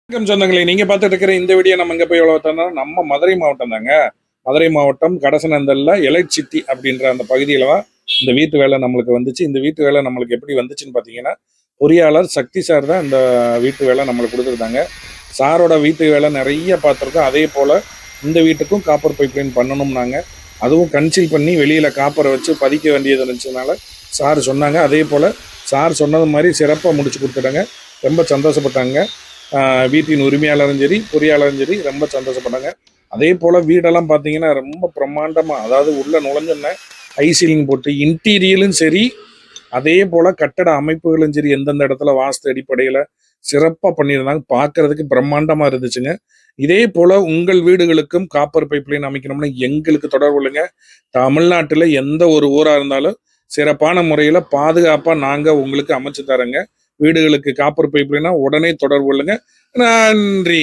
வணக்கம் சொந்தங்களே, நீங்க பார்த்துட்டு இருக்கிற இந்த வீடியோ நம்ம எங்க போய் எவ்வளோ பார்த்தோம்னா நம்ம மதுரை மாவட்டம் தாங்க. மதுரை மாவட்டம் கடசனந்தல்ல எலைட் சிட்டி அப்படின்ற அந்த பகுதியில தான் இந்த வீட்டு வேலை நம்மளுக்கு வந்துச்சு. இந்த வீட்டு வேலை நம்மளுக்கு எப்படி வந்துச்சுன்னு பார்த்தீங்கன்னா, பொறியாளர் சக்தி சார் தான் இந்த வீட்டு வேலை நம்மளுக்கு கொடுத்துருந்தாங்க. சாரோட வீட்டு வேலை நிறைய பார்த்துருக்கோம். அதே போல இந்த வீட்டுக்கும் காப்பர் பைப்லைன் பண்ணணும்னாங்க. அதுவும் கன்சீல் பண்ணி வெளியில காப்பரை வச்சு பதிக்க வேண்டியது இருந்துச்சுனால சார் சொன்னாங்க. அதே போல சார் சொன்னது மாதிரி சிறப்பாக முடிச்சு கொடுத்துட்டாங்க. ரொம்ப சந்தோஷப்பட்டாங்க. வீட்டின் உரிமையாளரும் சரி, பொறியாளரும் சரி ரொம்ப சந்தோஷப்பட்டாங்க. அதே போல் வீடெல்லாம் பார்த்தீங்கன்னா ரொம்ப பிரம்மாண்டமாக, அதாவது உள்ள நுழைஞ்சோன்னே ஹை சீலிங் போட்டு இன்டீரியலும் சரி, அதே போல் கட்டட அமைப்புகளும் சரி எந்தெந்த இடத்துல வாஸ்து அடிப்படையில் சிறப்பாக பண்ணியிருந்தாங்க. பார்க்கறதுக்கு பிரம்மாண்டமாக இருந்துச்சுங்க. இதே போல் உங்கள் வீடுகளுக்கும் காப்பர் பைப்லைன் அமைக்கணும்னா எங்களுக்கு தொடர்பு கொள்ளுங்க. தமிழ்நாட்டில் எந்த ஒரு ஊராக இருந்தாலும் சிறப்பான முறையில் பாதுகாப்பாக நாங்கள் உங்களுக்கு அமைச்சு தரோங்க. வீடுகளுக்கு காப்பர் பைப்லைனா உடனே தொடர்பு கொள்ளுங்க. நன்றி.